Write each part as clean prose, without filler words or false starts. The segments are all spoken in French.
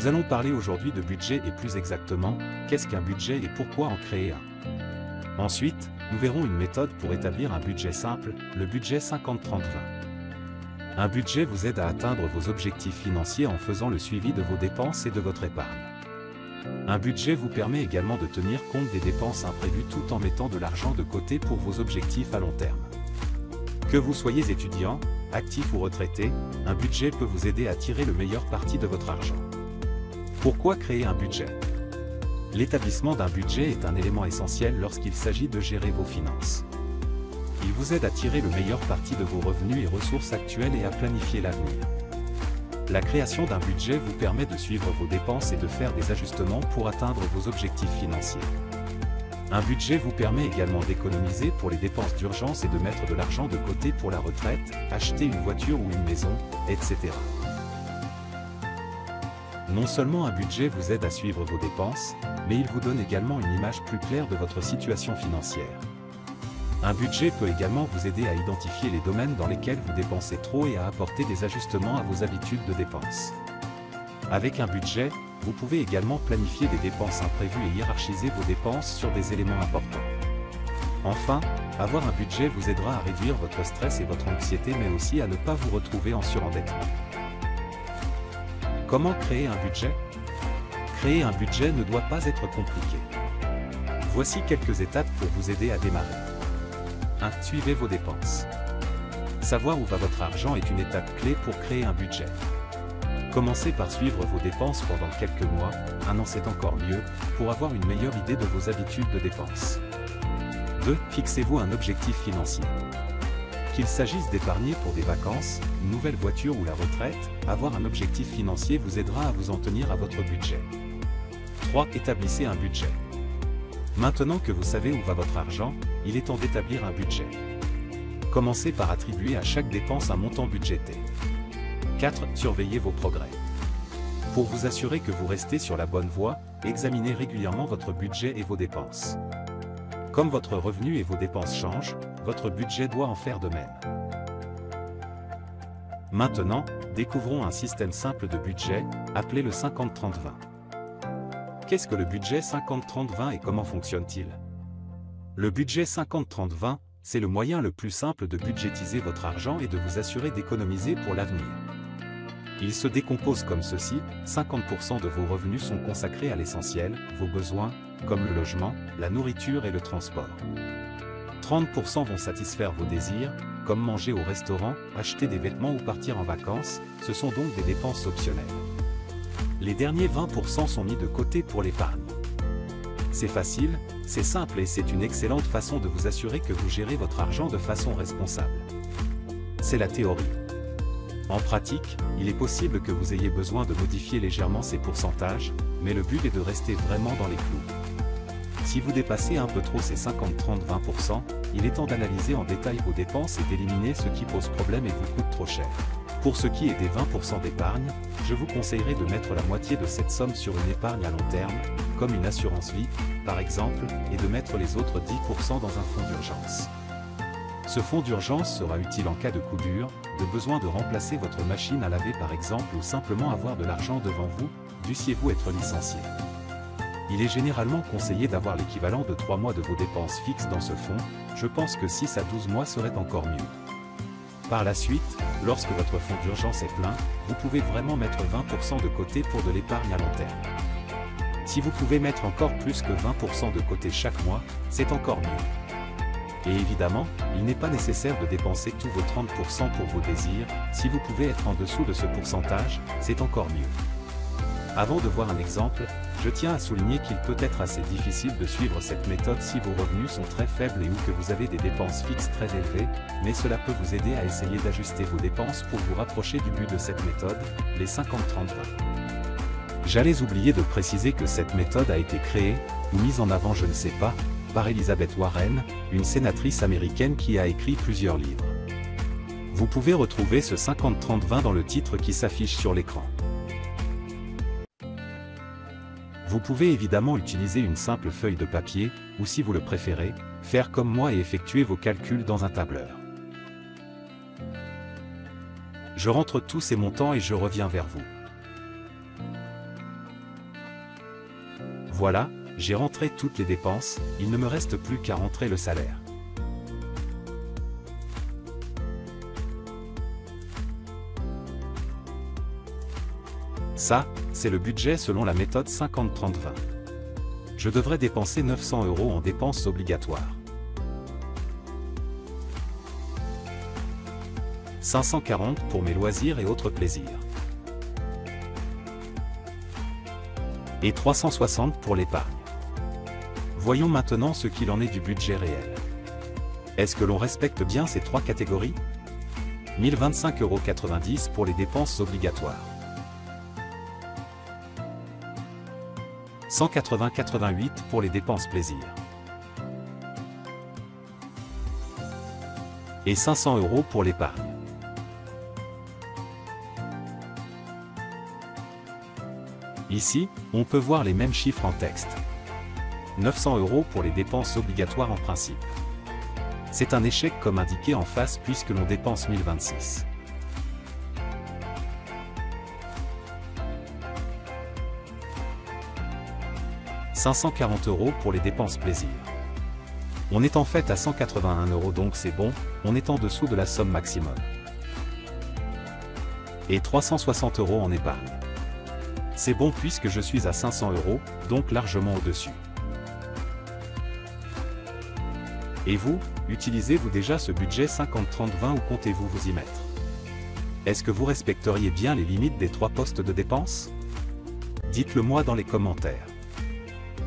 Nous allons parler aujourd'hui de budget et plus exactement, qu'est-ce qu'un budget et pourquoi en créer un. Ensuite, nous verrons une méthode pour établir un budget simple, le budget 50-30-20. Un budget vous aide à atteindre vos objectifs financiers en faisant le suivi de vos dépenses et de votre épargne. Un budget vous permet également de tenir compte des dépenses imprévues tout en mettant de l'argent de côté pour vos objectifs à long terme. Que vous soyez étudiant, actif ou retraité, un budget peut vous aider à tirer le meilleur parti de votre argent. Pourquoi créer un budget? L'établissement d'un budget est un élément essentiel lorsqu'il s'agit de gérer vos finances. Il vous aide à tirer le meilleur parti de vos revenus et ressources actuelles et à planifier l'avenir. La création d'un budget vous permet de suivre vos dépenses et de faire des ajustements pour atteindre vos objectifs financiers. Un budget vous permet également d'économiser pour les dépenses d'urgence et de mettre de l'argent de côté pour la retraite, acheter une voiture ou une maison, etc. Non seulement un budget vous aide à suivre vos dépenses, mais il vous donne également une image plus claire de votre situation financière. Un budget peut également vous aider à identifier les domaines dans lesquels vous dépensez trop et à apporter des ajustements à vos habitudes de dépenses. Avec un budget, vous pouvez également planifier des dépenses imprévues et hiérarchiser vos dépenses sur des éléments importants. Enfin, avoir un budget vous aidera à réduire votre stress et votre anxiété mais aussi à ne pas vous retrouver en surendettement. Comment créer un budget? Créer un budget ne doit pas être compliqué. Voici quelques étapes pour vous aider à démarrer. 1. Suivez vos dépenses. Savoir où va votre argent est une étape clé pour créer un budget. Commencez par suivre vos dépenses pendant quelques mois, un an c'est encore mieux, pour avoir une meilleure idée de vos habitudes de dépenses. 2. Fixez-vous un objectif financier. Qu'il s'agisse d'épargner pour des vacances, une nouvelle voiture ou la retraite, avoir un objectif financier vous aidera à vous en tenir à votre budget. 3. Établissez un budget. Maintenant que vous savez où va votre argent, il est temps d'établir un budget. Commencez par attribuer à chaque dépense un montant budgété. 4. Surveillez vos progrès. Pour vous assurer que vous restez sur la bonne voie, examinez régulièrement votre budget et vos dépenses. Comme votre revenu et vos dépenses changent, votre budget doit en faire de même. Maintenant, découvrons un système simple de budget, appelé le 50-30-20. Qu'est-ce que le budget 50-30-20 et comment fonctionne-t-il? Le budget 50-30-20, c'est le moyen le plus simple de budgétiser votre argent et de vous assurer d'économiser pour l'avenir. Il se décompose comme ceci, 50% de vos revenus sont consacrés à l'essentiel, vos besoins, comme le logement, la nourriture et le transport. 30% vont satisfaire vos désirs, comme manger au restaurant, acheter des vêtements ou partir en vacances, ce sont donc des dépenses optionnelles. Les derniers 20% sont mis de côté pour l'épargne. C'est facile, c'est simple et c'est une excellente façon de vous assurer que vous gérez votre argent de façon responsable. C'est la théorie. En pratique, il est possible que vous ayez besoin de modifier légèrement ces pourcentages, mais le but est de rester vraiment dans les clous. Si vous dépassez un peu trop ces 50-30-20%, il est temps d'analyser en détail vos dépenses et d'éliminer ce qui pose problème et vous coûte trop cher. Pour ce qui est des 20% d'épargne, je vous conseillerais de mettre la moitié de cette somme sur une épargne à long terme, comme une assurance vie, par exemple, et de mettre les autres 10% dans un fonds d'urgence. Ce fonds d'urgence sera utile en cas de coup dur, de besoin de remplacer votre machine à laver par exemple ou simplement avoir de l'argent devant vous, dussiez-vous être licencié. Il est généralement conseillé d'avoir l'équivalent de 3 mois de vos dépenses fixes dans ce fonds, je pense que 6 à 12 mois serait encore mieux. Par la suite, lorsque votre fonds d'urgence est plein, vous pouvez vraiment mettre 20% de côté pour de l'épargne à long terme. Si vous pouvez mettre encore plus que 20% de côté chaque mois, c'est encore mieux. Et évidemment, il n'est pas nécessaire de dépenser tous vos 30% pour vos désirs, si vous pouvez être en dessous de ce pourcentage, c'est encore mieux. Avant de voir un exemple, je tiens à souligner qu'il peut être assez difficile de suivre cette méthode si vos revenus sont très faibles et ou que vous avez des dépenses fixes très élevées, mais cela peut vous aider à essayer d'ajuster vos dépenses pour vous rapprocher du but de cette méthode, les 50-30-20. J'allais oublier de préciser que cette méthode a été créée, ou mise en avant je ne sais pas, par Elizabeth Warren, une sénatrice américaine qui a écrit plusieurs livres. Vous pouvez retrouver ce 50-30-20 dans le titre qui s'affiche sur l'écran. Vous pouvez évidemment utiliser une simple feuille de papier, ou si vous le préférez, faire comme moi et effectuer vos calculs dans un tableur. Je rentre tous ces montants et je reviens vers vous. Voilà, j'ai rentré toutes les dépenses, il ne me reste plus qu'à rentrer le salaire. Ça, c'est le budget selon la méthode 50-30-20. Je devrais dépenser 900 € en dépenses obligatoires. 540 pour mes loisirs et autres plaisirs. Et 360 pour l'épargne. Voyons maintenant ce qu'il en est du budget réel. Est-ce que l'on respecte bien ces trois catégories? 1025,90 € pour les dépenses obligatoires. 180,88 € pour les dépenses plaisir. Et 500 € pour l'épargne. Ici, on peut voir les mêmes chiffres en texte. 900 € pour les dépenses obligatoires en principe. C'est un échec comme indiqué en face puisque l'on dépense 1026. « 540 € pour les dépenses plaisir. On est en fait à 181 € donc c'est bon, on est en dessous de la somme maximum. Et 360 € en épargne. C'est bon puisque je suis à 500 €, donc largement au-dessus. Et vous, utilisez-vous déjà ce budget 50-30-20 ou comptez-vous vous y mettre? Est-ce que vous respecteriez bien les limites des 3 postes de dépenses? Dites-le moi dans les commentaires.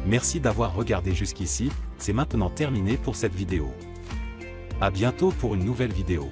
Merci d'avoir regardé jusqu'ici, c'est maintenant terminé pour cette vidéo. À bientôt pour une nouvelle vidéo.